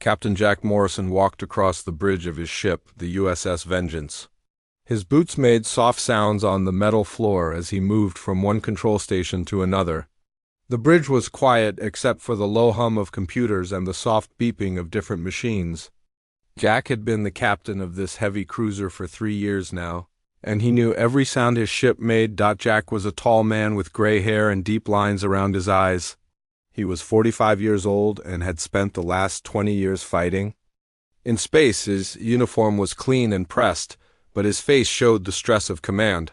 Captain Jack Morrison walked across the bridge of his ship, the USS Vengeance. His boots made soft sounds on the metal floor as he moved from one control station to another. The bridge was quiet except for the low hum of computers and the soft beeping of different machines. Jack had been the captain of this heavy cruiser for 3 years now, and he knew every sound his ship made. Jack was a tall man with gray hair and deep lines around his eyes. He was 45 years old and had spent the last 20 years fighting. In space, his uniform was clean and pressed, but his face showed the stress of command.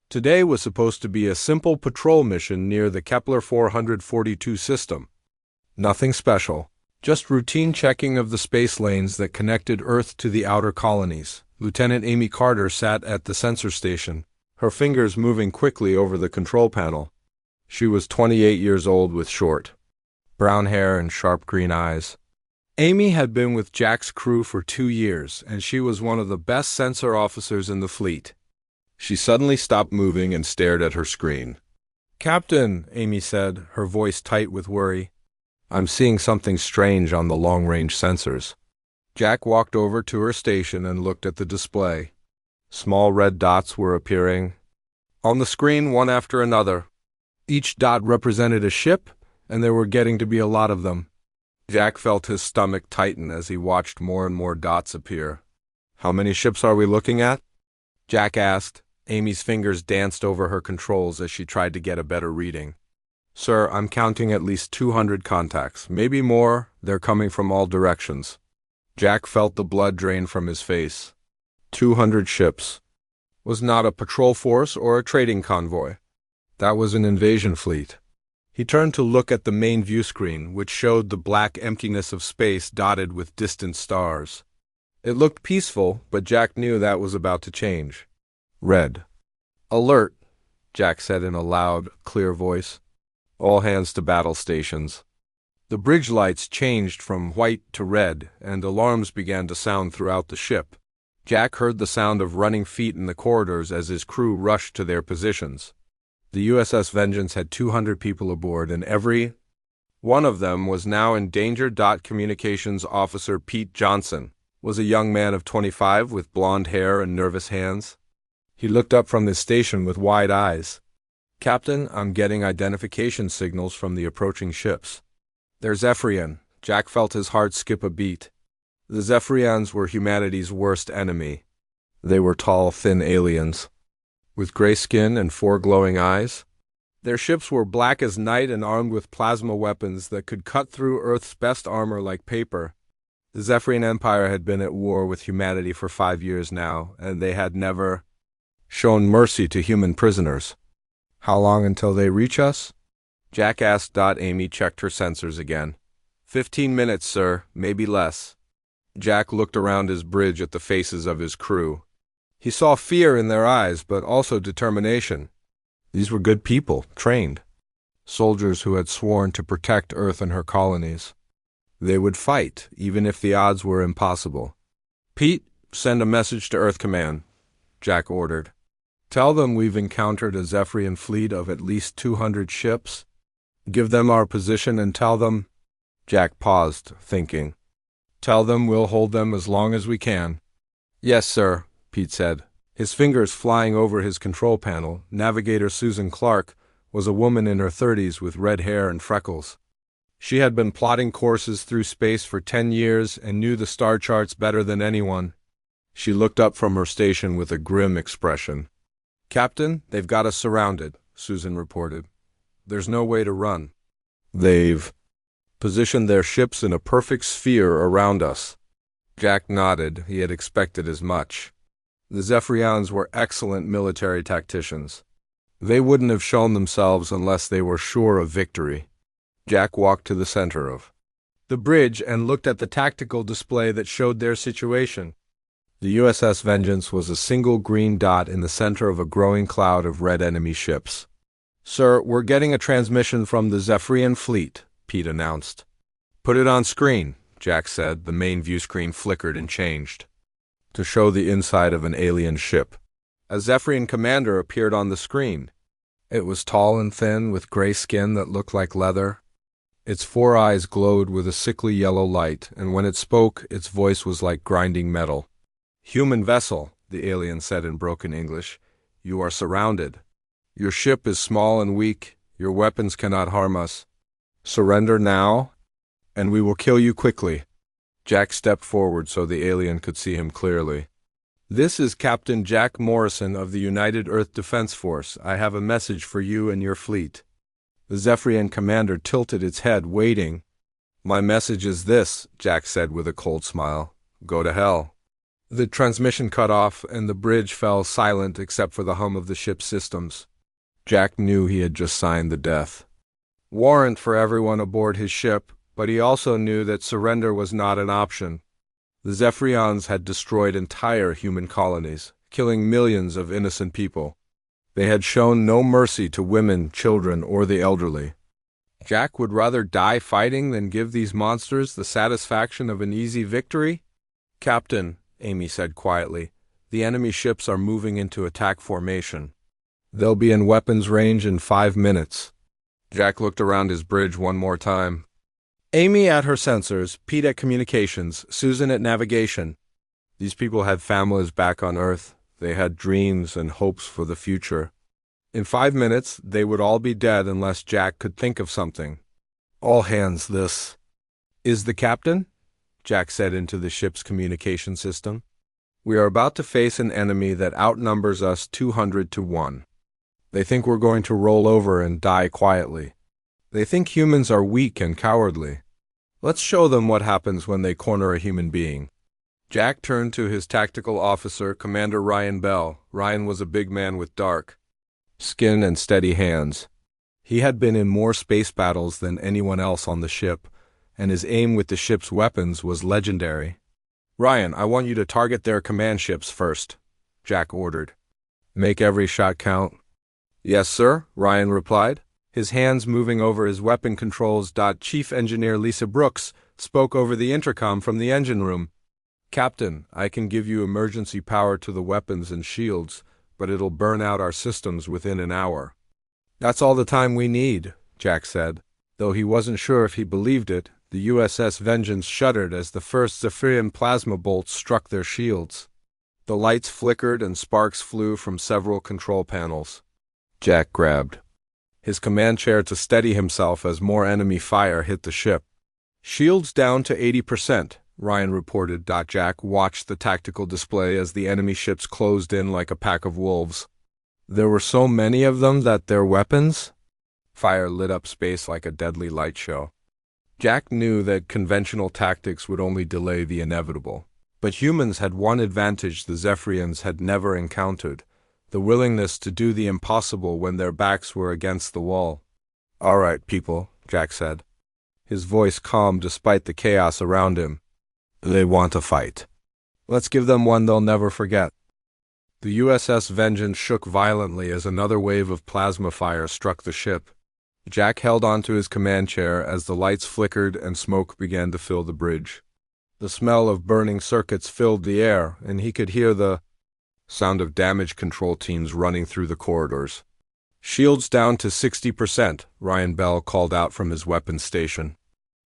Today was supposed to be a simple patrol mission near the Kepler 442 system. Nothing special, just routine checking of the space lanes that connected Earth to the outer colonies. Lieutenant Amy Carter sat at the sensor station, her fingers moving quickly over the control panel. She was 28 years old with short, brown hair and sharp green eyes. Amy had been with Jack's crew for 2 years, and she was one of the best sensor officers in the fleet. She suddenly stopped moving and stared at her screen. "Captain," Amy said, her voice tight with worry, "I'm seeing something strange on the long-range sensors." Jack walked over to her station and looked at the display. Small red dots were appearing on the screen, one after another. Each dot represented a ship, and there were getting to be a lot of them. Jack felt his stomach tighten as he watched more and more dots appear. "How many ships are we looking at?" Jack asked. Amy's fingers danced over her controls as she tried to get a better reading. "Sir, I'm counting at least 200 contacts, maybe more. They're coming from all directions." Jack felt the blood drain from his face. 200 ships. Was not a patrol force or a trading convoy. That was an invasion fleet. He turned to look at the main view screen, which showed the black emptiness of space dotted with distant stars. It looked peaceful, but Jack knew that was about to change. "Red. Alert," Jack said in a loud, clear voice. "All hands to battle stations." The bridge lights changed from white to red, and alarms began to sound throughout the ship. Jack heard the sound of running feet in the corridors as his crew rushed to their positions. The USS Vengeance had 200 people aboard, and every one of them was now in danger. Communications Officer Pete Johnson was a young man of 25 with blonde hair and nervous hands. He looked up from his station with wide eyes. "Captain, I'm getting identification signals from the approaching ships." "They're Zephyrian." Jack felt his heart skip a beat. The Zephyrians were humanity's worst enemy. They were tall, thin aliens, with gray skin and 4 glowing eyes. Their ships were black as night and armed with plasma weapons that could cut through Earth's best armor like paper. The Zephyrian Empire had been at war with humanity for 5 years now, and they had never shown mercy to human prisoners. "How long until they reach us?" Jack asked. Amy checked her sensors again. 15 minutes, sir, maybe less." Jack looked around his bridge at the faces of his crew. He saw fear in their eyes, but also determination. These were good people, trained. Soldiers who had sworn to protect Earth and her colonies. They would fight, even if the odds were impossible. "Pete, send a message to Earth Command," Jack ordered. "Tell them we've encountered a Zephyrian fleet of at least 200 ships. Give them our position and tell them—" Jack paused, thinking. "Tell them we'll hold them as long as we can." "Yes, sir," Pete said, his fingers flying over his control panel. Navigator Susan Clark was a woman in her 30s with red hair and freckles. She had been plotting courses through space for 10 years and knew the star charts better than anyone. She looked up from her station with a grim expression. "Captain, they've got us surrounded," Susan reported. "There's no way to run. They've positioned their ships in a perfect sphere around us." Jack nodded. He had expected as much. The Zephyrians were excellent military tacticians. They wouldn't have shown themselves unless they were sure of victory. Jack walked to the center of the bridge and looked at the tactical display that showed their situation. The USS Vengeance was a single green dot in the center of a growing cloud of red enemy ships. "Sir, we're getting a transmission from the Zephyrian fleet," Pete announced. "Put it on screen," Jack said. The main view screen flickered and changed to show the inside of an alien ship. A Zephyrian commander appeared on the screen. It was tall and thin, with gray skin that looked like leather. Its four eyes glowed with a sickly yellow light, and when it spoke, its voice was like grinding metal. "Human vessel," the alien said in broken English, "you are surrounded. Your ship is small and weak. Your weapons cannot harm us. Surrender now, and we will kill you quickly." Jack stepped forward so the alien could see him clearly. "This is Captain Jack Morrison of the United Earth Defense Force. I have a message for you and your fleet." The Zephyrian commander tilted its head, waiting. "My message is this," Jack said with a cold smile. "Go to hell." The transmission cut off, and the bridge fell silent except for the hum of the ship's systems. Jack knew he had just signed the death warrant for everyone aboard his ship, but he also knew that surrender was not an option. The Zephyrians had destroyed entire human colonies, killing millions of innocent people. They had shown no mercy to women, children, or the elderly. Jack would rather die fighting than give these monsters the satisfaction of an easy victory. "Captain," Amy said quietly, "the enemy ships are moving into attack formation. They'll be in weapons range in 5 minutes. Jack looked around his bridge one more time. Amy at her sensors, Pete at communications, Susan at navigation. These people had families back on Earth. They had dreams and hopes for the future. In 5 minutes, they would all be dead unless Jack could think of something. "All hands, this is the captain," Jack said into the ship's communication system. "We are about to face an enemy that outnumbers us 200 to 1. They think we're going to roll over and die quietly. They think humans are weak and cowardly. Let's show them what happens when they corner a human being." Jack turned to his tactical officer, Commander Ryan Bell. Ryan was a big man with dark skin and steady hands. He had been in more space battles than anyone else on the ship, and his aim with the ship's weapons was legendary. "Ryan, I want you to target their command ships first," Jack ordered. "Make every shot count." "Yes, sir," Ryan replied, his hands moving over his weapon controls. Chief Engineer Lisa Brooks spoke over the intercom from the engine room. "Captain, I can give you emergency power to the weapons and shields, but it'll burn out our systems within an hour." "That's all the time we need," Jack said. Though he wasn't sure if he believed it, the USS Vengeance shuddered as the first Zephyrian plasma bolts struck their shields. The lights flickered and sparks flew from several control panels. Jack grabbed his command chair to steady himself as more enemy fire hit the ship. "Shields down to 80%, Ryan reported. Jack watched the tactical display as the enemy ships closed in like a pack of wolves. There were so many of them that their weapons fire lit up space like a deadly light show. Jack knew that conventional tactics would only delay the inevitable. But humans had one advantage the Zephyrians had never encountered: the willingness to do the impossible when their backs were against the wall. "All right, people," Jack said, his voice calm despite the chaos around him. "They want to fight. Let's give them one they'll never forget." The USS Vengeance shook violently as another wave of plasma fire struck the ship. Jack held onto his command chair as the lights flickered and smoke began to fill the bridge. The smell of burning circuits filled the air, and he could hear the sound of damage control teams running through the corridors. "Shields down to 60%, Ryan Bell called out from his weapons station.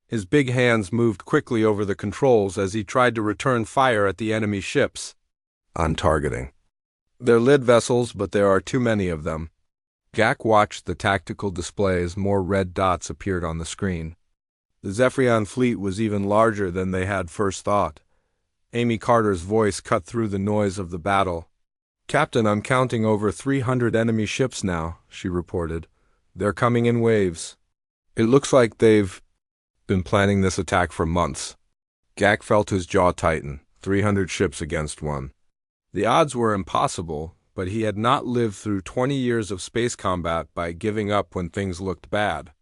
His big hands moved quickly over the controls as he tried to return fire at the enemy ships. "On targeting. They're lid vessels, but there are too many of them." Jack watched the tactical display as more red dots appeared on the screen. The Zephyrian fleet was even larger than they had first thought. Amy Carter's voice cut through the noise of the battle. "Captain, I'm counting over 300 enemy ships now," she reported. "They're coming in waves. It looks like they've been planning this attack for months." Jack felt his jaw tighten. 300 ships against one. The odds were impossible, but he had not lived through 20 years of space combat by giving up when things looked bad.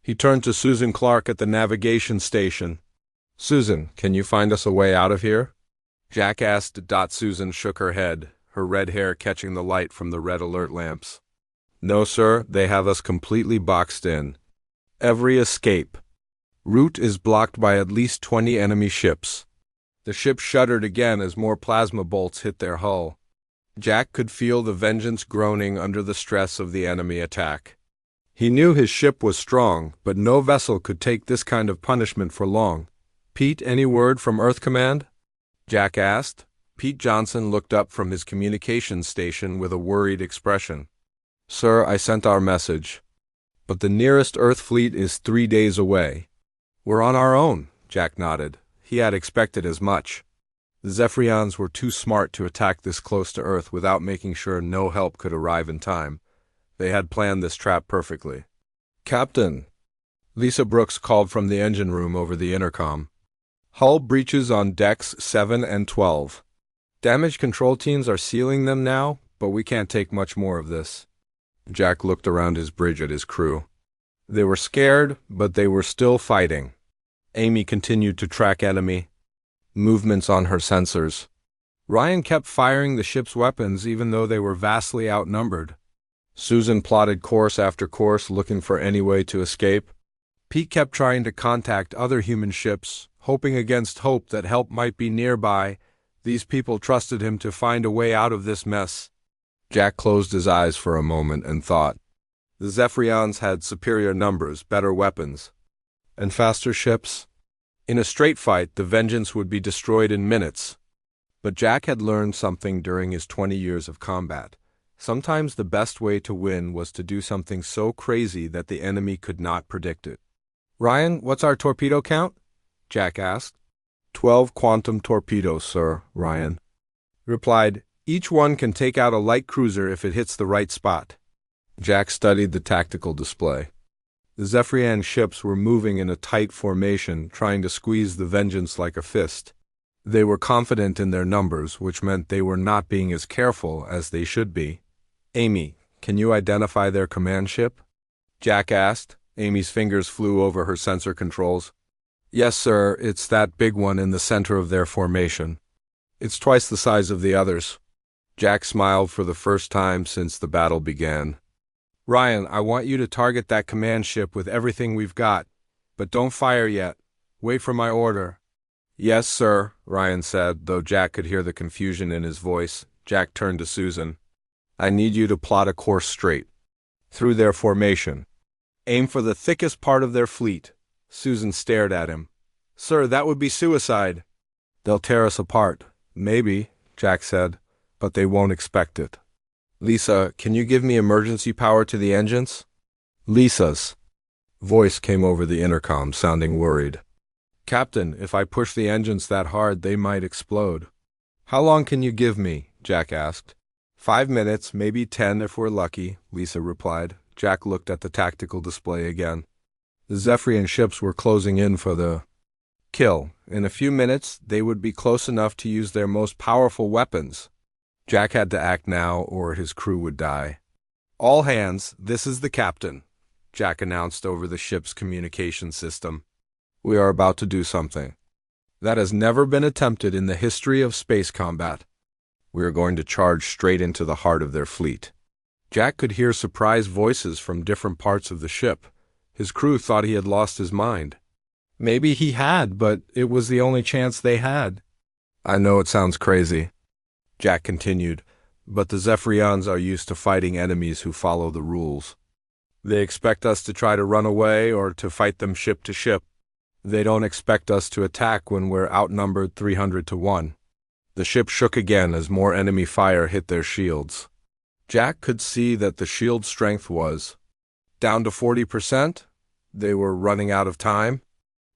He turned to Susan Clark at the navigation station. "Susan, can you find us a way out of here?" Jack asked. Susan shook her head, her red hair catching the light from the red alert lamps. "No, sir, they have us completely boxed in. Every escape route is blocked by at least 20 enemy ships." The ship shuddered again as more plasma bolts hit their hull. Jack could feel the Vengeance groaning under the stress of the enemy attack. He knew his ship was strong, but no vessel could take this kind of punishment for long. "Pete, any word from Earth Command?" Jack asked. Pete Johnson looked up from his communications station with a worried expression. "Sir, I sent our message, but the nearest Earth fleet is 3 days away." "We're on our own," Jack nodded. He had expected as much. The Zephyrians were too smart to attack this close to Earth without making sure no help could arrive in time. They had planned this trap perfectly. "Captain," Lisa Brooks called from the engine room over the intercom. "Hull breaches on decks 7 and 12. Damage control teams are sealing them now, but we can't take much more of this." Jack looked around his bridge at his crew. They were scared, but they were still fighting. Amy continued to track enemy movements on her sensors. Ryan kept firing the ship's weapons even though they were vastly outnumbered. Susan plotted course after course looking for any way to escape. Pete kept trying to contact other human ships, hoping against hope that help might be nearby. These people trusted him to find a way out of this mess. Jack closed his eyes for a moment and thought. The Zephyrians had superior numbers, better weapons, and faster ships. In a straight fight, the Vengeance would be destroyed in minutes. But Jack had learned something during his 20 years of combat. Sometimes the best way to win was to do something so crazy that the enemy could not predict it. "Ryan, what's our torpedo count?" Jack asked. 12 quantum torpedoes, sir," Ryan replied. "Each one can take out a light cruiser if it hits the right spot." Jack studied the tactical display. The Zephyrian ships were moving in a tight formation, trying to squeeze the Vengeance like a fist. They were confident in their numbers, which meant they were not being as careful as they should be. "Amy, can you identify their command ship?" Jack asked. Amy's fingers flew over her sensor controls. "Yes, sir, it's that big one in the center of their formation. It's twice the size of the others." Jack smiled for the first time since the battle began. "Ryan, I want you to target that command ship with everything we've got, but don't fire yet. Wait for my order." "Yes, sir," Ryan said, though Jack could hear the confusion in his voice. Jack turned to Susan. "I need you to plot a course straight through their formation. Aim for the thickest part of their fleet." Susan stared at him. "Sir, that would be suicide." "They'll tear us apart." "Maybe," Jack said, "but they won't expect it." "Lisa, can you give me emergency power to the engines?" Lisa's voice came over the intercom, sounding worried. "Captain, if I push the engines that hard, they might explode." "How long can you give me?" Jack asked. 5 minutes, maybe 10 if we're lucky," Lisa replied. Jack looked at the tactical display again. The Zephyrian ships were closing in for the kill. In a few minutes, they would be close enough to use their most powerful weapons. Jack had to act now, or his crew would die. "All hands, this is the captain," Jack announced over the ship's communication system. "We are about to do something that has never been attempted in the history of space combat. We are going to charge straight into the heart of their fleet." Jack could hear surprised voices from different parts of the ship. His crew thought he had lost his mind. Maybe he had, but it was the only chance they had. "I know it sounds crazy," Jack continued, "but the Zephyrians are used to fighting enemies who follow the rules. They expect us to try to run away or to fight them ship to ship. They don't expect us to attack when we're outnumbered 300 to 1. The ship shook again as more enemy fire hit their shields. Jack could see that the shield strength was down to 40%. They were running out of time.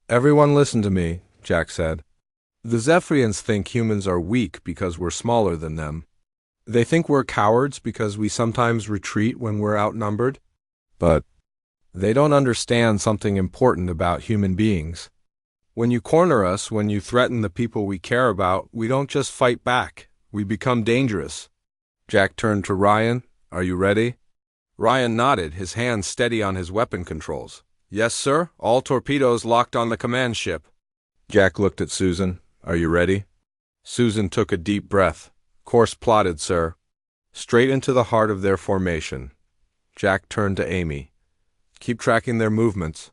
"Everyone listen to me," Jack said. "The Zephyrians think humans are weak because we're smaller than them. They think we're cowards because we sometimes retreat when we're outnumbered. But they don't understand something important about human beings. When you corner us, when you threaten the people we care about, we don't just fight back. We become dangerous." Jack turned to Ryan. "Are you ready?" Ryan nodded, his hands steady on his weapon controls. "Yes, sir. All torpedoes locked on the command ship." Jack looked at Susan. "Are you ready?" Susan took a deep breath. "Course plotted, sir. Straight into the heart of their formation." Jack turned to Amy. "Keep tracking their movements.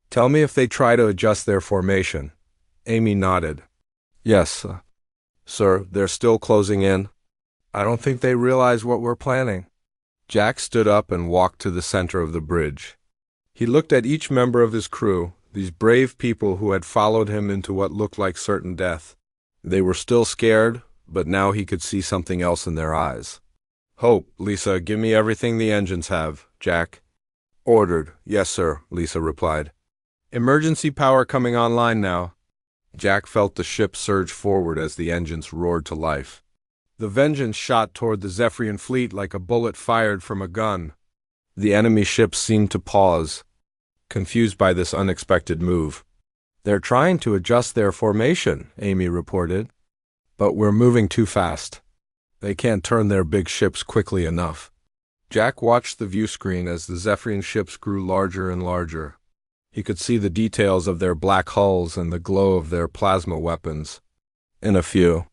Tell me if they try to adjust their formation." Amy nodded. "Yes, sir. They're still closing in. I don't think they realize what we're planning." Jack stood up and walked to the center of the bridge. He looked at each member of his crew, these brave people who had followed him into what looked like certain death. They were still scared, but now he could see something else in their eyes. "Hope, Lisa, give me everything the engines have," Jack ordered. "Yes, sir," Lisa replied. "Emergency power coming online now." Jack felt the ship surge forward as the engines roared to life. The Vengeance shot toward the Zephyrian fleet like a bullet fired from a gun. The enemy ships seemed to pause, confused by this unexpected move. "They're trying to adjust their formation," Amy reported. "But we're moving too fast. They can't turn their big ships quickly enough." Jack watched the view screen as the Zephyrian ships grew larger and larger. He could see the details of their black hulls and the glow of their plasma weapons. In a few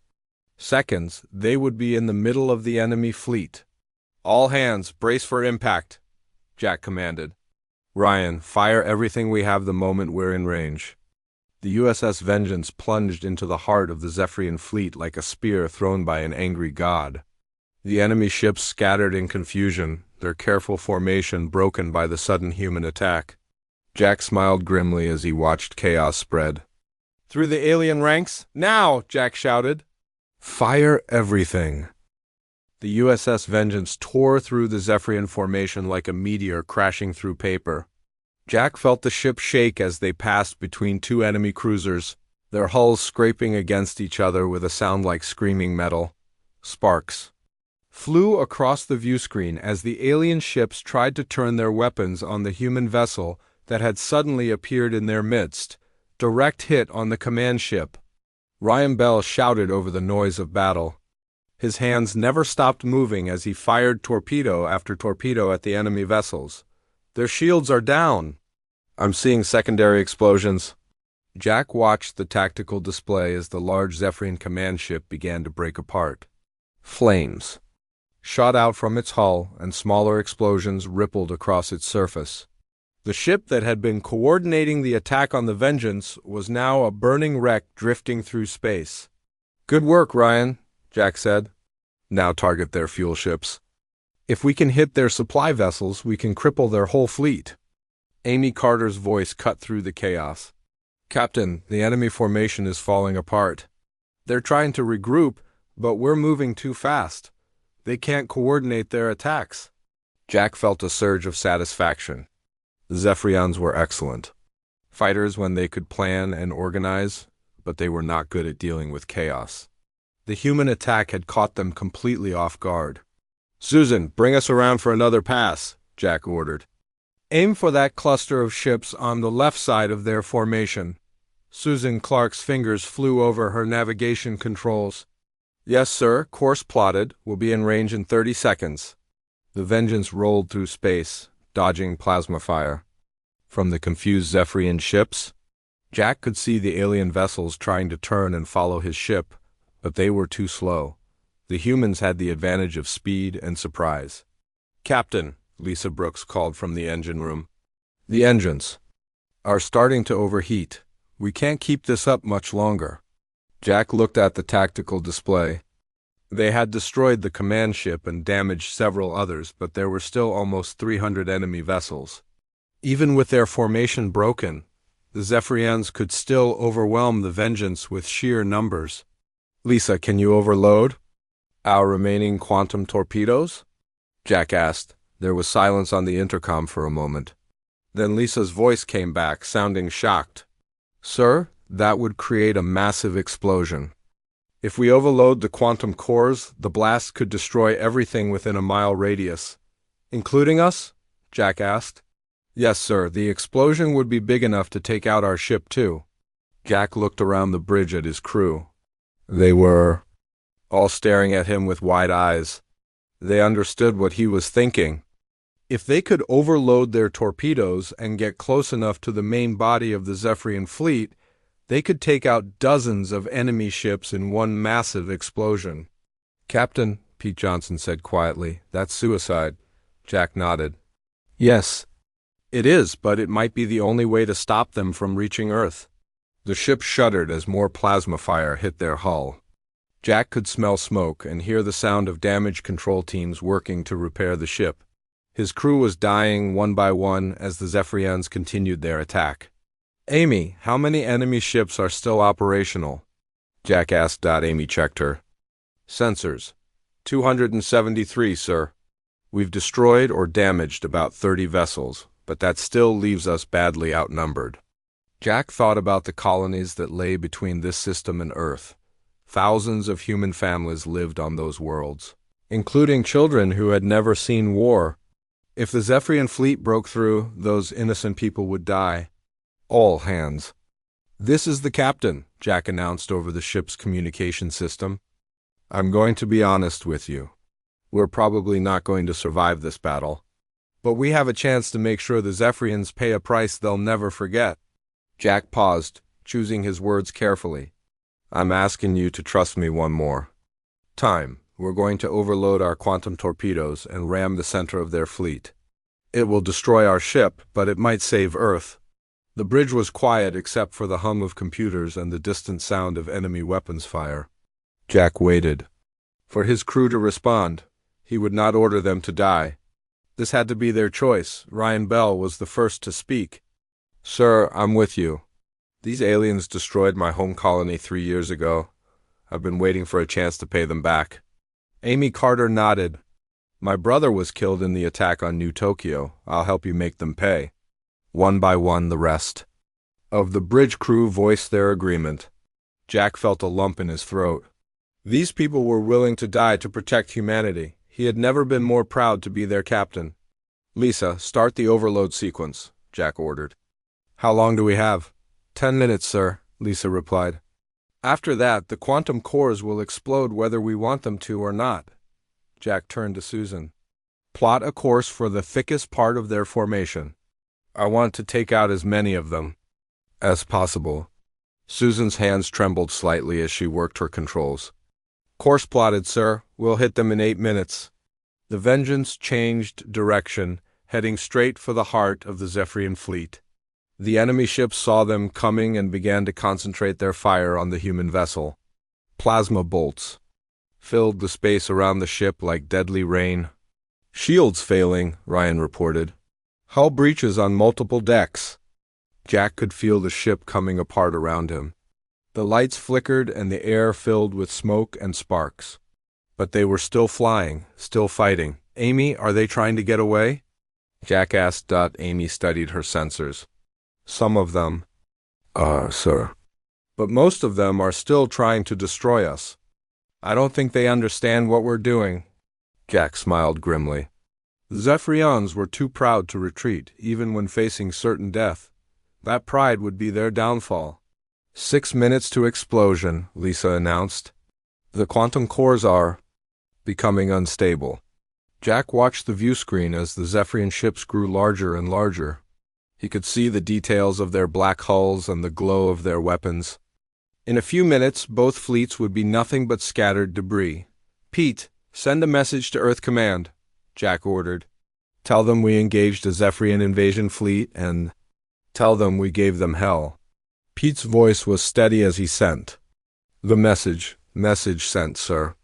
seconds, they would be in the middle of the enemy fleet. "All hands, brace for impact," Jack commanded. "Ryan, fire everything we have the moment we're in range." The USS Vengeance plunged into the heart of the Zephyrian fleet like a spear thrown by an angry god. The enemy ships scattered in confusion, their careful formation broken by the sudden human attack. Jack smiled grimly as he watched chaos spread. "Through the alien ranks, now!" Jack shouted. "Fire everything." The USS Vengeance tore through the Zephyrian formation like a meteor crashing through paper. Jack felt the ship shake as they passed between two enemy cruisers, their hulls scraping against each other with a sound like screaming metal. Sparks flew across the view screen as the alien ships tried to turn their weapons on the human vessel that had suddenly appeared in their midst. Direct hit on the command ship. Ryan Bell shouted over the noise of battle. His hands never stopped moving as he fired torpedo after torpedo at the enemy vessels. "Their shields are down." "I'm seeing secondary explosions." Jack watched the tactical display as the large Zephyrian command ship began to break apart. Flames shot out from its hull, and smaller explosions rippled across its surface. The ship that had been coordinating the attack on the Vengeance was now a burning wreck drifting through space. "Good work, Ryan," Jack said. "Now target their fuel ships. If we can hit their supply vessels, we can cripple their whole fleet." Amy Carter's voice cut through the chaos. "Captain, the enemy formation is falling apart. They're trying to regroup, but we're moving too fast. They can't coordinate their attacks." Jack felt a surge of satisfaction. The Zephyrians were excellent fighters when they could plan and organize, but they were not good at dealing with chaos. The human attack had caught them completely off guard. "Susan, bring us around for another pass," Jack ordered. "Aim for that cluster of ships on the left side of their formation." Susan Clark's fingers flew over her navigation controls. "Yes, sir, course plotted. We'll be in range in 30 seconds. The Vengeance rolled through space, dodging plasma fire. From the confused Zephyrian ships, Jack could see the alien vessels trying to turn and follow his ship, but they were too slow. The humans had the advantage of speed and surprise. "Captain," Lisa Brooks called from the engine room, "the engines are starting to overheat. We can't keep this up much longer." Jack looked at the tactical display. They had destroyed the command ship and damaged several others, but there were still almost 300 enemy vessels. Even with their formation broken, the Zephyrians could still overwhelm the Vengeance with sheer numbers. "Lisa, can you overload our remaining quantum torpedoes?" Jack asked. There was silence on the intercom for a moment. Then Lisa's voice came back, sounding shocked. "Sir, that would create a massive explosion. If we overload the quantum cores, the blast could destroy everything within a mile radius." "Including us?" Jack asked. "Yes, sir. The explosion would be big enough to take out our ship, too." Jack looked around the bridge at his crew. They were all staring at him with wide eyes. They understood what he was thinking. If they could overload their torpedoes and get close enough to the main body of the Zephyrian fleet, they could take out dozens of enemy ships in one massive explosion. "Captain," Pete Johnson said quietly, "that's suicide." Jack nodded. "Yes, it is, but it might be the only way to stop them from reaching Earth." The ship shuddered as more plasma fire hit their hull. Jack could smell smoke and hear the sound of damage control teams working to repair the ship. His crew was dying one by one as the Zephyrians continued their attack. "Amy, how many enemy ships are still operational?" Jack asked. Amy checked her sensors. 273, sir. We've destroyed or damaged about 30 vessels, but that still leaves us badly outnumbered. Jack thought about the colonies that lay between this system and Earth. Thousands of human families lived on those worlds, including children who had never seen war. If the Zephyrian fleet broke through, those innocent people would die. All hands. "This is the captain," Jack announced over the ship's communication system. "I'm going to be honest with you. We're probably not going to survive this battle. But we have a chance to make sure the Zephyrians pay a price they'll never forget." Jack paused, choosing his words carefully. "I'm asking you to trust me one more time. We're going to overload our quantum torpedoes and ram the center of their fleet. It will destroy our ship, but it might save Earth." The bridge was quiet except for the hum of computers and the distant sound of enemy weapons fire. Jack waited for his crew to respond. He would not order them to die. This had to be their choice. Ryan Bell was the first to speak. "Sir, I'm with you. These aliens destroyed my home colony 3 years ago. I've been waiting for a chance to pay them back." Amy Carter nodded. "My brother was killed in the attack on New Tokyo. I'll help you make them pay." One by one, the rest of the bridge crew voiced their agreement. Jack felt a lump in his throat. These people were willing to die to protect humanity. He had never been more proud to be their captain. "Lisa, start the overload sequence," Jack ordered. "How long do we have?" 10 minutes, sir," Lisa replied. "After that, the quantum cores will explode whether we want them to or not." Jack turned to Susan. "Plot a course for the thickest part of their formation. I want to take out as many of them as possible." Susan's hands trembled slightly as she worked her controls. "Course plotted, sir. We'll hit them in 8 minutes." The Vengeance changed direction, heading straight for the heart of the Zephyrian fleet. The enemy ships saw them coming and began to concentrate their fire on the human vessel. Plasma bolts filled the space around the ship like deadly rain. "Shields failing," Ryan reported. "Hull breaches on multiple decks." Jack could feel the ship coming apart around him. The lights flickered and the air filled with smoke and sparks. But they were still flying, still fighting. "Amy, are they trying to get away?" Jack asked. Amy studied her sensors. "Some of them are, sir. But most of them are still trying to destroy us. I don't think they understand what we're doing." Jack smiled grimly. The Zephyrians were too proud to retreat, even when facing certain death. That pride would be their downfall. 6 minutes to explosion, Lisa announced. "The quantum cores are becoming unstable." Jack watched the view screen as the Zephyrian ships grew larger and larger. He could see the details of their black hulls and the glow of their weapons. In a few minutes, both fleets would be nothing but scattered debris. "Pete, send a message to Earth Command," Jack ordered. "Tell them we engaged a Zephyrian invasion fleet and tell them we gave them hell." Pete's voice was steady as he sent. "The message sent, sir."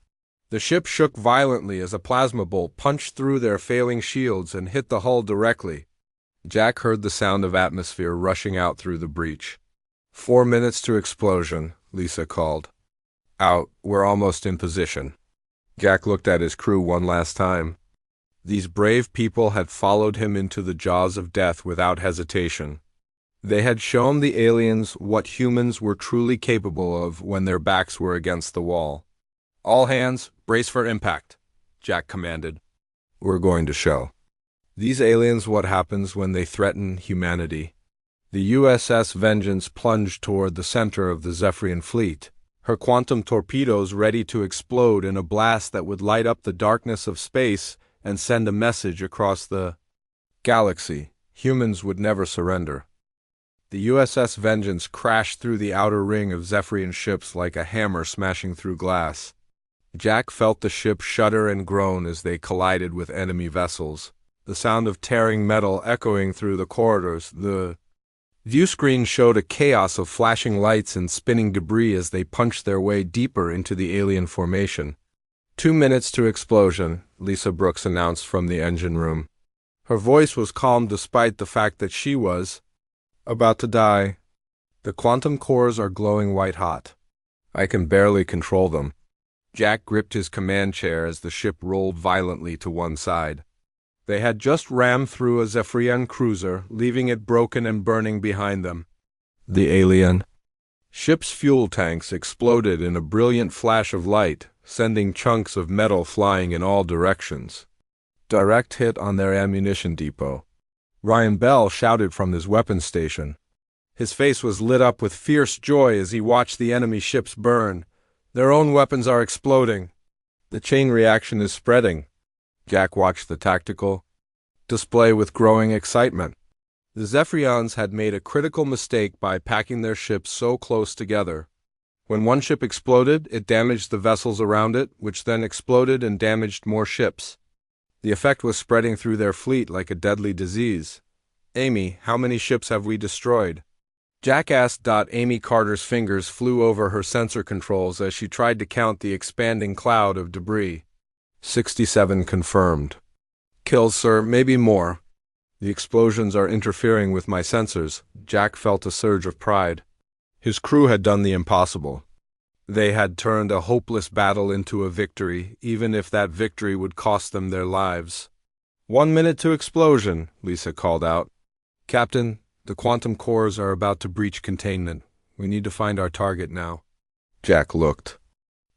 The ship shook violently as a plasma bolt punched through their failing shields and hit the hull directly. Jack heard the sound of atmosphere rushing out through the breach. 4 minutes to explosion, Lisa called. "Out, we're almost in position." Jack looked at his crew one last time. These brave people had followed him into the jaws of death without hesitation. They had shown the aliens what humans were truly capable of when their backs were against the wall. "All hands, brace for impact," Jack commanded. "We're going to show these aliens what happens when they threaten humanity." The USS Vengeance plunged toward the center of the Zephyrian fleet, her quantum torpedoes ready to explode in a blast that would light up the darkness of space and send a message across the galaxy. Humans would never surrender. The USS Vengeance crashed through the outer ring of Zephyrian ships like a hammer smashing through glass. Jack felt the ship shudder and groan as they collided with enemy vessels, the sound of tearing metal echoing through the corridors. The View screen showed a chaos of flashing lights and spinning debris as they punched their way deeper into the alien formation. 2 minutes to explosion, Lisa Brooks announced from the engine room. Her voice was calm despite the fact that she was about to die. The quantum cores are glowing white hot. I can barely control them. Jack gripped his command chair as the ship rolled violently to one side. They had just rammed through a Zephyrian cruiser, leaving it broken and burning behind them. The alien ship's fuel tanks exploded in a brilliant flash of light, sending chunks of metal flying in all directions. Direct hit on their ammunition depot. Ryan Bell shouted from his weapons station. His face was lit up with fierce joy as he watched the enemy ships burn. Their own weapons are exploding. The chain reaction is spreading. Jack watched the tactical display with growing excitement. The Zephyrians had made a critical mistake by packing their ships so close together. When one ship exploded, it damaged the vessels around it, which then exploded and damaged more ships. The effect was spreading through their fleet like a deadly disease. Amy, how many ships have we destroyed? Jack asked. Amy Carter's fingers flew over her sensor controls as she tried to count the expanding cloud of debris. 67 confirmed. Kills, sir, maybe more. The explosions are interfering with my sensors. Jack felt a surge of pride. His crew had done the impossible. They had turned a hopeless battle into a victory, even if that victory would cost them their lives. 1 minute to explosion, Lisa called out. Captain, the quantum cores are about to breach containment. We need to find our target now. Jack looked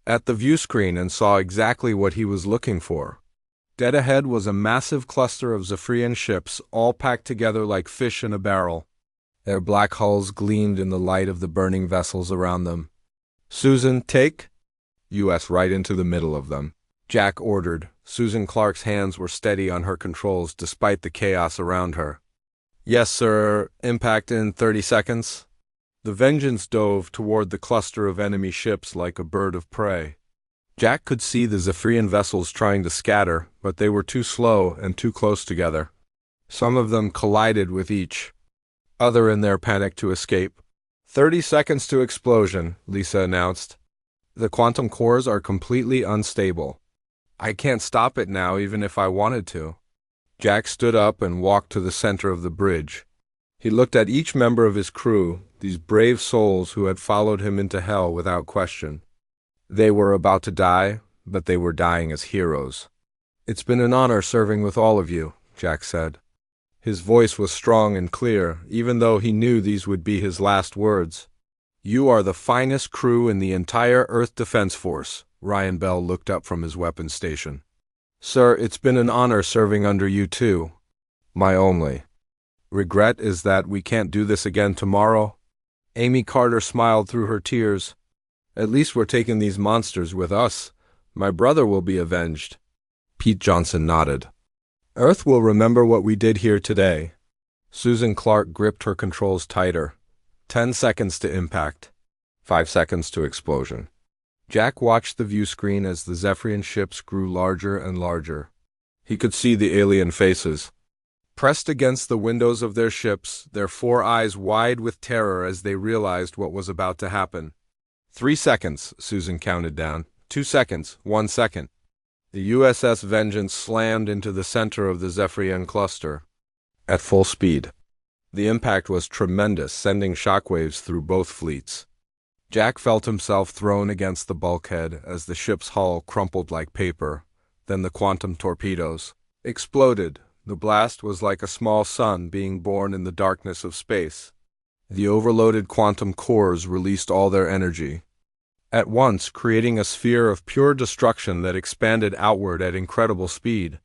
at the view screen and saw exactly what he was looking for. Dead ahead was a massive cluster of Zephyrian ships, all packed together like fish in a barrel. Their black hulls gleamed in the light of the burning vessels around them. Susan, take U.S. right into the middle of them, Jack ordered. Susan Clark's hands were steady on her controls despite the chaos around her. Yes, sir. Impact in 30 seconds. The Vengeance dove toward the cluster of enemy ships like a bird of prey. Jack could see the Zephyrian vessels trying to scatter, but they were too slow and too close together. Some of them collided with each other in their panic to escape. 30 seconds to explosion, Lisa announced. The quantum cores are completely unstable. I can't stop it now even if I wanted to. Jack stood up and walked to the center of the bridge. He looked at each member of his crew, these brave souls who had followed him into hell without question. They were about to die, but they were dying as heroes. It's been an honor serving with all of you, Jack said. His voice was strong and clear, even though he knew these would be his last words. You are the finest crew in the entire Earth Defense Force. Ryan Bell looked up from his weapons station. Sir, it's been an honor serving under you too. My only regret is that we can't do this again tomorrow. Amy Carter smiled through her tears. At least we're taking these monsters with us. My brother will be avenged. Pete Johnson nodded. Earth will remember what we did here today. Susan Clark gripped her controls tighter. 10 seconds to impact. 5 seconds to explosion. Jack watched the view screen as the Zephyrian ships grew larger and larger. He could see the alien faces. Pressed against the windows of their ships, their 4 eyes wide with terror as they realized what was about to happen. 3 seconds, Susan counted down. 2 seconds, 1 second. The USS Vengeance slammed into the center of the Zephyrian cluster. At full speed. The impact was tremendous, sending shockwaves through both fleets. Jack felt himself thrown against the bulkhead as the ship's hull crumpled like paper. Then the quantum torpedoes exploded. The blast was like a small sun being born in the darkness of space. The overloaded quantum cores released all their energy at once, creating a sphere of pure destruction that expanded outward at incredible speed.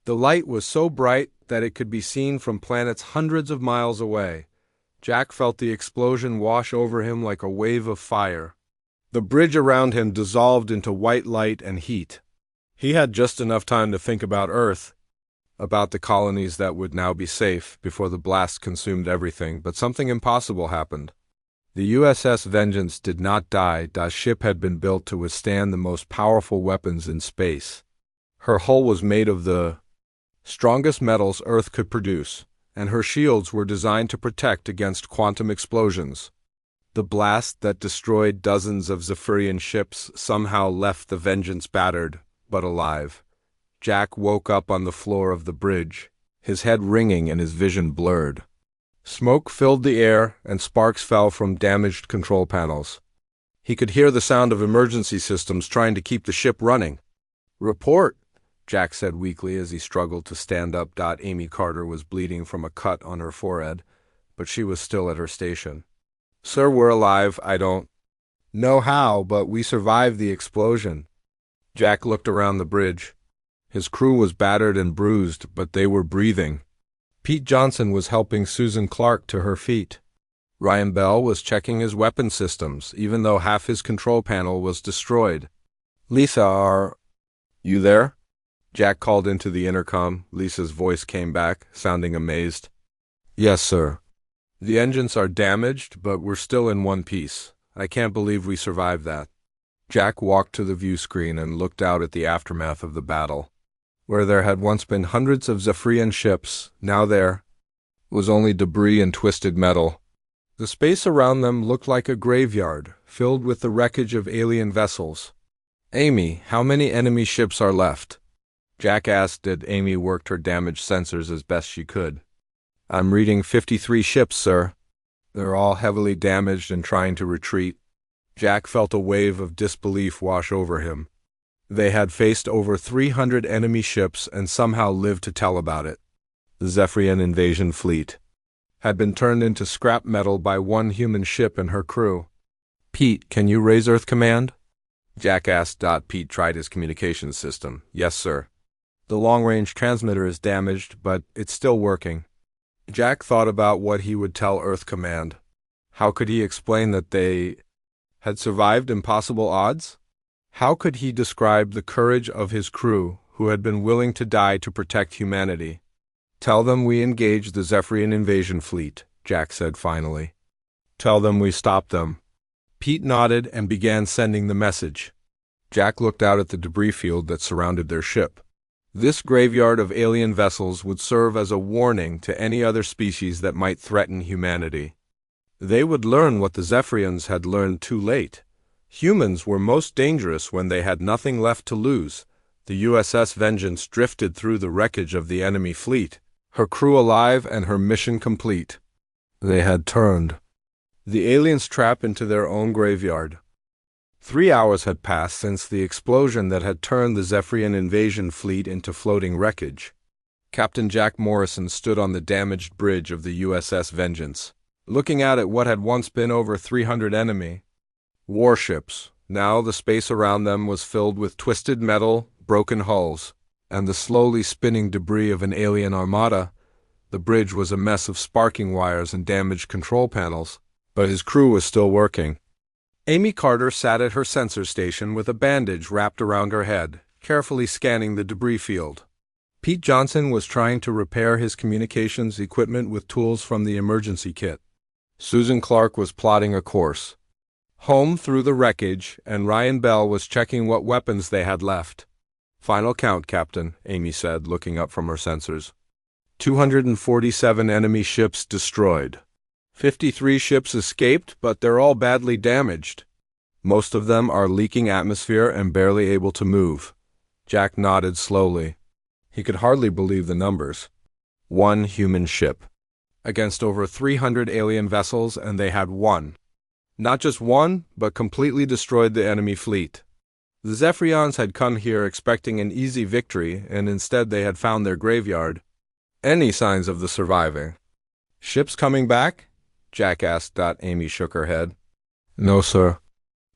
The light was so bright that it could be seen from planets hundreds of miles away. Jack felt the explosion wash over him like a wave of fire. The bridge around him dissolved into white light and heat. He had just enough time to think about Earth, about the colonies that would now be safe before the blast consumed everything, but something impossible happened. The USS Vengeance did not die. The ship had been built to withstand the most powerful weapons in space. Her hull was made of the strongest metals Earth could produce, and her shields were designed to protect against quantum explosions. The blast that destroyed dozens of Zephyrian ships somehow left the Vengeance battered, but alive. Jack woke up on the floor of the bridge, his head ringing and his vision blurred. Smoke filled the air, and sparks fell from damaged control panels. He could hear the sound of emergency systems trying to keep the ship running. "Report," Jack said weakly as he struggled to stand up. Amy Carter was bleeding from a cut on her forehead, but she was still at her station. "Sir, we're alive. I don't know how, but we survived the explosion." Jack looked around the bridge. His crew was battered and bruised, but they were breathing. Pete Johnson was helping Susan Clark to her feet. Ryan Bell was checking his weapon systems, even though half his control panel was destroyed. "Lisa, are you there?" Jack called into the intercom. Lisa's voice came back, sounding amazed. "Yes, sir. The engines are damaged, but we're still in one piece. I can't believe we survived that." Jack walked to the view screen and looked out at the aftermath of the battle. Where there had once been hundreds of Zephyrian ships, now there was only debris and twisted metal. The space around them looked like a graveyard, filled with the wreckage of alien vessels. "Amy, how many enemy ships are left?" Jack asked as Amy worked her damaged sensors as best she could. "I'm reading 53 ships, sir. They're all heavily damaged and trying to retreat." Jack felt a wave of disbelief wash over him. They had faced over 300 enemy ships and somehow lived to tell about it. The Zephyrian invasion fleet had been turned into scrap metal by one human ship and her crew. "Pete, can you raise Earth Command?" Jack asked. Pete tried his communications system. "Yes, sir. The long-range transmitter is damaged, but it's still working." Jack thought about what he would tell Earth Command. How could he explain that they had survived impossible odds? How could he describe the courage of his crew, who had been willing to die to protect humanity? "Tell them we engaged the Zephyrian invasion fleet," Jack said finally. "Tell them we stopped them." Pete nodded and began sending the message. Jack looked out at the debris field that surrounded their ship. This graveyard of alien vessels would serve as a warning to any other species that might threaten humanity. They would learn what the Zephyrians had learned too late. Humans were most dangerous when they had nothing left to lose. The USS Vengeance drifted through the wreckage of the enemy fleet, her crew alive and her mission complete. They had turned the aliens' trap into their own graveyard. 3 hours had passed since the explosion that had turned the Zephyrian invasion fleet into floating wreckage. Captain Jack Morrison stood on the damaged bridge of the USS Vengeance, looking out at what had once been over 300 enemy warships. Now the space around them was filled with twisted metal, broken hulls, and the slowly spinning debris of an alien armada. The bridge was a mess of sparking wires and damaged control panels, but his crew was still working. Amy Carter sat at her sensor station with a bandage wrapped around her head, carefully scanning the debris field. Pete Johnson was trying to repair his communications equipment with tools from the emergency kit. Susan Clark was plotting a course home through the wreckage, and Ryan Bell was checking what weapons they had left. "Final count, Captain," Amy said, looking up from her sensors. 247 enemy ships destroyed. 53 ships escaped, but they're all badly damaged. Most of them are leaking atmosphere and barely able to move. Jack nodded slowly. He could hardly believe the numbers. One human ship against over 300 alien vessels, and they had won. Not just one, but completely destroyed the enemy fleet. The Zephyrians had come here expecting an easy victory, and instead they had found their graveyard. Any signs of the surviving ships coming back? Jack asked. Amy shook her head. "No, sir.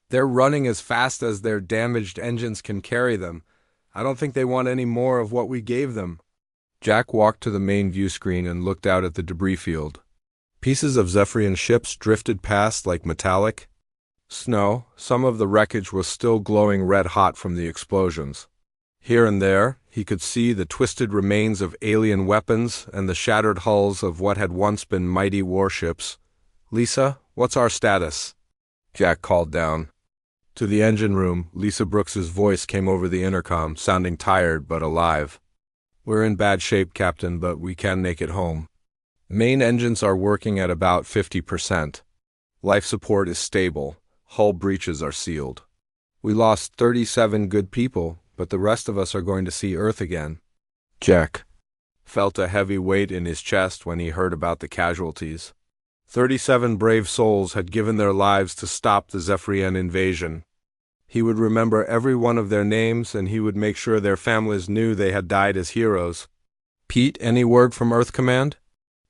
They're running as fast as their damaged engines can carry them. I don't think they want any more of what we gave them." Jack walked to the main view screen and looked out at the debris field. Pieces of Zephyrian ships drifted past like metallic snow. Some of the wreckage was still glowing red-hot from the explosions. Here and there, he could see the twisted remains of alien weapons and the shattered hulls of what had once been mighty warships. "Lisa, what's our status?" Jack called down. To the engine room, Lisa Brooks's voice came over the intercom, sounding tired but alive. "We're in bad shape, Captain, but we can make it home." Main engines are working at about 50%. Life support is stable. Hull breaches are sealed. We lost 37 good people, but the rest of us are going to see Earth again. Jack felt a heavy weight in his chest when he heard about the casualties. 37 brave souls had given their lives to stop the Zephyrian invasion. He would remember every one of their names, and he would make sure their families knew they had died as heroes. Pete, any word from Earth Command?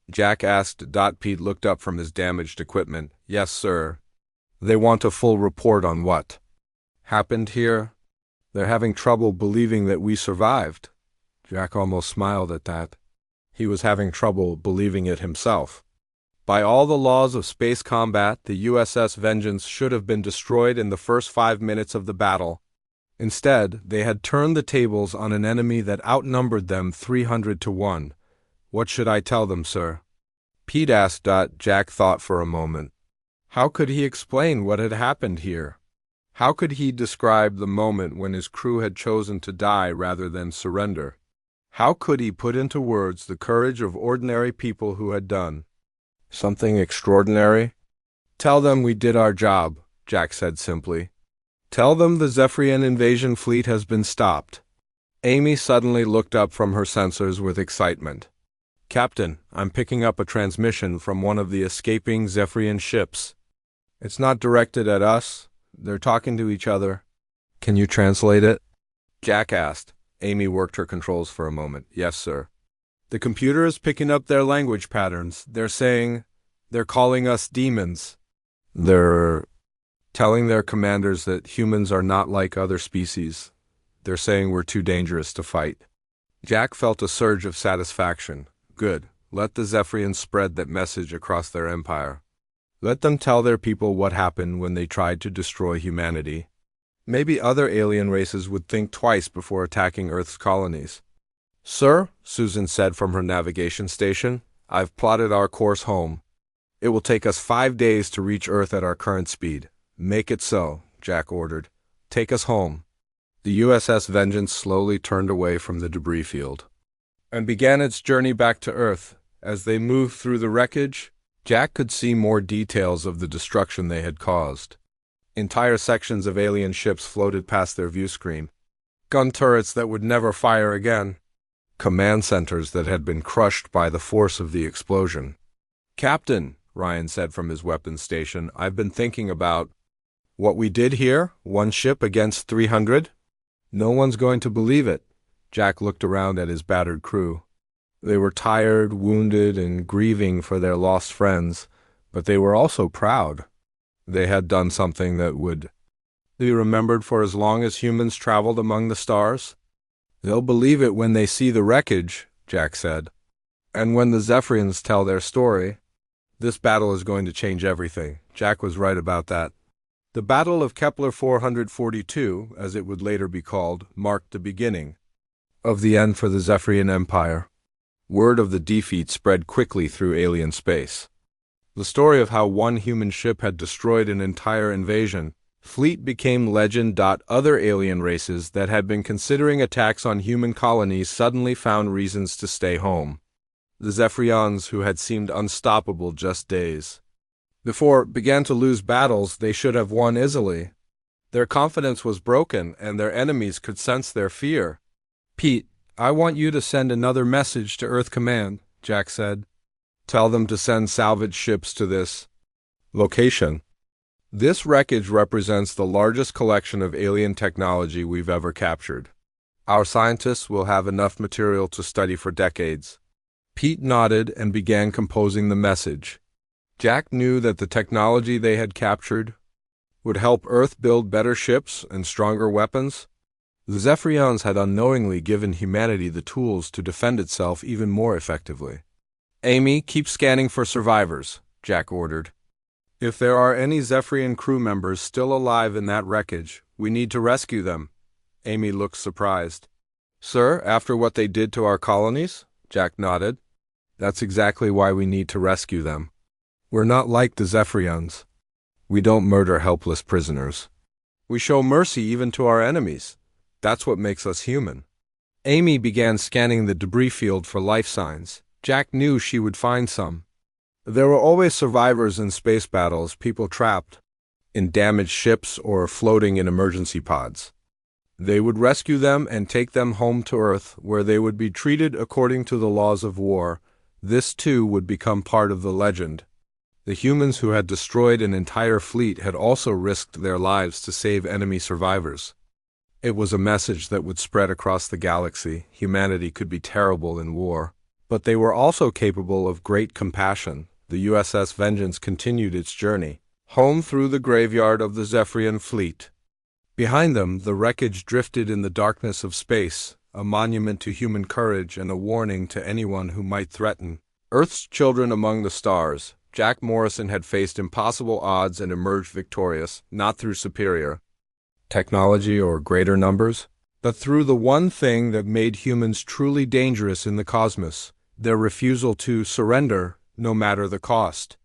Jack asked. Pete looked up from his damaged equipment. Yes, sir. They want a full report on what happened here. They're having trouble believing that we survived. Jack almost smiled at that. He was having trouble believing it himself. By all the laws of space combat, the USS Vengeance should have been destroyed in the first 5 minutes of the battle. Instead, they had turned the tables on an enemy that outnumbered them 300 to 1. What should I tell them, sir? Pete asked. Jack thought for a moment. How could he explain what had happened here? How could he describe the moment when his crew had chosen to die rather than surrender? How could he put into words the courage of ordinary people who had done something extraordinary? Tell them we did our job, Jack said simply. Tell them the Zephyrian invasion fleet has been stopped. Amy suddenly looked up from her sensors with excitement. Captain, I'm picking up a transmission from one of the escaping Zephyrian ships. It's not directed at us. They're talking to each other. Can you translate it? Jack asked. Amy worked her controls for a moment. Yes, sir. The computer is picking up their language patterns. They're calling us demons. They're telling their commanders that humans are not like other species. They're saying we're too dangerous to fight. Jack felt a surge of satisfaction. Good. Let the Zephyrians spread that message across their empire. Let them tell their people what happened when they tried to destroy humanity. Maybe other alien races would think twice before attacking Earth's colonies. Sir, Susan said from her navigation station, I've plotted our course home. It will take us 5 days to reach Earth at our current speed. Make it so, Jack ordered. Take us home. The USS Vengeance slowly turned away from the debris field and began its journey back to Earth. As they moved through the wreckage, Jack could see more details of the destruction they had caused. Entire sections of alien ships floated past their view screen. Gun turrets that would never fire again. Command centers that had been crushed by the force of the explosion. Captain, Ryan said from his weapons station, I've been thinking about what we did here, 1 ship against 300. No one's going to believe it. Jack looked around at his battered crew. They were tired, wounded, and grieving for their lost friends, but they were also proud. They had done something that would be remembered for as long as humans traveled among the stars. They'll believe it when they see the wreckage, Jack said. And when the Zephyrians tell their story, this battle is going to change everything. Jack was right about that. The Battle of Kepler 442, as it would later be called, marked the beginning of the end for the Zephyrian Empire. Word of the defeat spread quickly through alien space. The story of how 1 human ship had destroyed an entire invasion fleet became legend. Other alien races that had been considering attacks on human colonies suddenly found reasons to stay home. The Zephyrians, who had seemed unstoppable just days before, began to lose battles they should have won easily. Their confidence was broken, and their enemies could sense their fear. Pete, I want you to send another message to Earth Command, Jack said. Tell them to send salvage ships to this location. This wreckage represents the largest collection of alien technology we've ever captured. Our scientists will have enough material to study for decades. Pete nodded and began composing the message. Jack knew that the technology they had captured would help Earth build better ships and stronger weapons. The Zephyrians had unknowingly given humanity the tools to defend itself even more effectively. Amy, keep scanning for survivors, Jack ordered. If there are any Zephyrian crew members still alive in that wreckage, we need to rescue them. Amy looked surprised. Sir, after what they did to our colonies? Jack nodded. That's exactly why we need to rescue them. We're not like the Zephyrians. We don't murder helpless prisoners. We show mercy even to our enemies. That's what makes us human. Amy began scanning the debris field for life signs. Jack knew she would find some. There were always survivors in space battles, people trapped in damaged ships or floating in emergency pods. They would rescue them and take them home to Earth, where they would be treated according to the laws of war. This, too, would become part of the legend. The humans who had destroyed an entire fleet had also risked their lives to save enemy survivors. It was a message that would spread across the galaxy. Humanity could be terrible in war, but they were also capable of great compassion. The USS Vengeance continued its journey home through the graveyard of the Zephyrian fleet. Behind them, the wreckage drifted in the darkness of space, a monument to human courage and a warning to anyone who might threaten Earth's children among the stars. Jack Morrison had faced impossible odds and emerged victorious, not through superior technology or greater numbers, but through the one thing that made humans truly dangerous in the cosmos: their refusal to surrender, no matter the cost.